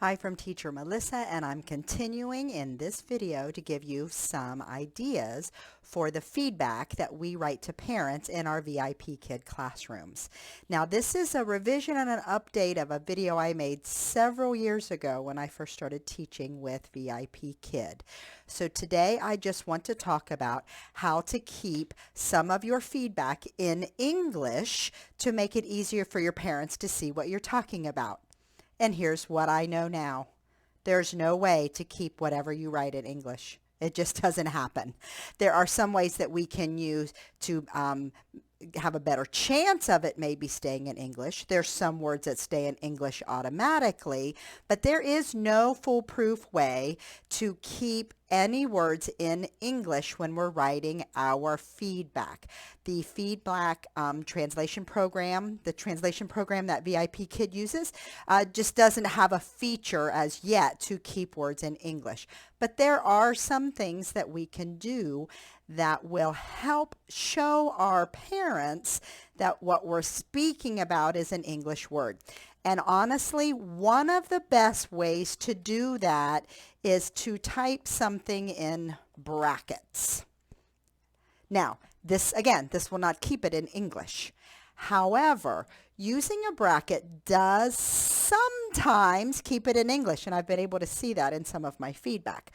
Hi from Teacher Melissa, and I'm continuing in this video to give you some ideas for the feedback that we write to parents in our VIPKid classrooms. Now, this is a revision and an update of a video I made several years ago when I first started teaching with VIPKid. So today I just want to talk about how to keep some of your feedback in English to make it easier for your parents to see what you're talking about. And here's what I know now. There's no way to keep whatever you write in English. It just doesn't happen. There are some ways that we can use to have a better chance of it maybe staying in English. There's some words that stay in English automatically, but there is no foolproof way to keep any words in English when we're writing our feedback. The feedback translation program, the translation program that VIPKid uses, just doesn't have a feature as yet to keep words in English. But there are some things that we can do that will help show our parents that what we're speaking about is an English word. And honestly, one of the best ways to do that is to type something in brackets. Now, this will not keep it in English. However, using a bracket does sometimes keep it in English, and I've been able to see that in some of my feedback.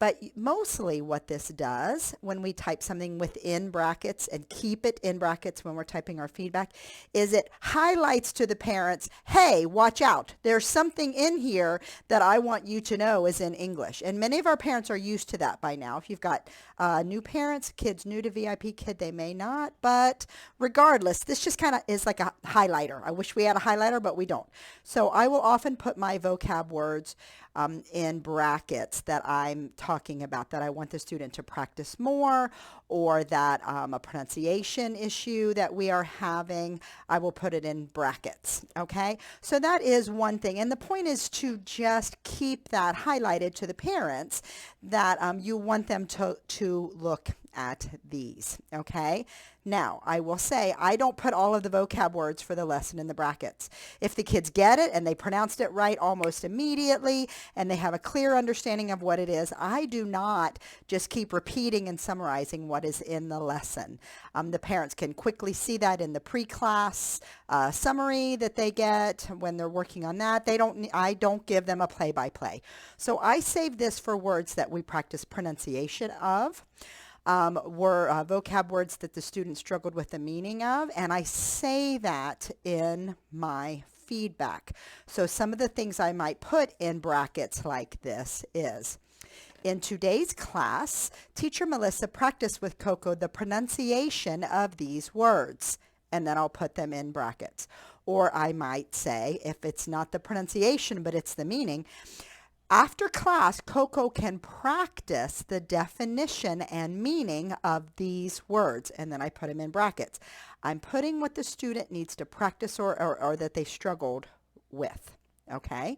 But mostly what this does when we type something within brackets and keep it in brackets when we're typing our feedback is it highlights to the parents, hey, watch out. There's something in here that I want you to know is in English. And many of our parents are used to that by now. If you've got new parents, kids new to VIPKid, they may not. But regardless, this just kind of is like a highlighter. I wish we had a highlighter, but we don't. So I will often put my vocab words in brackets that I'm talking about, that I want the student to practice more, or that a pronunciation issue that we are having, I will put it in brackets, okay? So that is one thing, and the point is to just keep that highlighted to the parents that you want them to look at these, okay? Now, I will say I don't put all of the vocab words for the lesson in the brackets. If the kids get it and they pronounced it right almost immediately and they have a clear understanding of what it is, I do not just keep repeating and summarizing what is in the lesson. The parents can quickly see that in the pre-class summary that they get when they're working on that. I don't give them a play-by-play. So I save this for words that we practice pronunciation of. Were vocab words that the student struggled with the meaning of, and I say that in my feedback. So some of the things I might put in brackets like this is, in today's class, Teacher Melissa practiced with Coco the pronunciation of these words, and then I'll put them in brackets. Or I might say, if it's not the pronunciation but it's the meaning, after class, Coco can practice the definition and meaning of these words, and then I put them in brackets. I'm putting what the student needs to practice or that they struggled with, okay?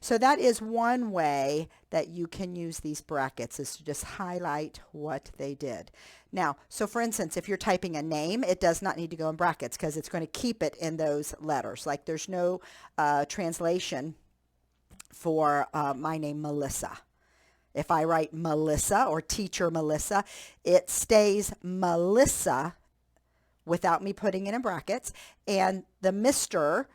So that is one way that you can use these brackets, is to just highlight what they did. Now, so for instance, if you're typing a name, it does not need to go in brackets because it's going to keep it in those letters. Like there's no translation for my name, Melissa. If I write Melissa or Teacher Melissa, it stays Melissa without me putting it in brackets. And the Mr.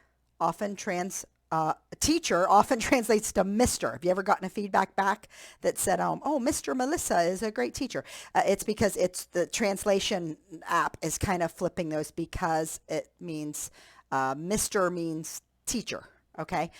Teacher often translates to Mr. Have you ever gotten a feedback back that said, oh, Mr. Melissa is a great teacher? It's because the translation app is kind of flipping those because it means Mr. means teacher. Okay,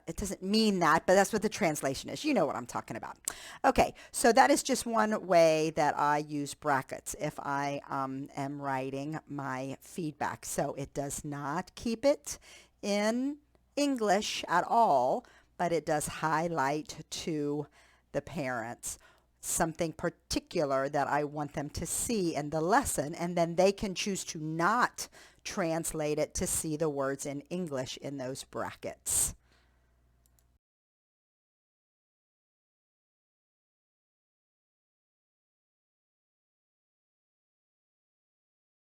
it doesn't mean that, but that's what the translation is. You know what I'm talking about. Okay, so that is just one way that I use brackets if I am writing my feedback. So it does not keep it in English at all, but it does highlight to the parents something particular that I want them to see in the lesson, and then they can choose to not translate it to see the words in English in those brackets.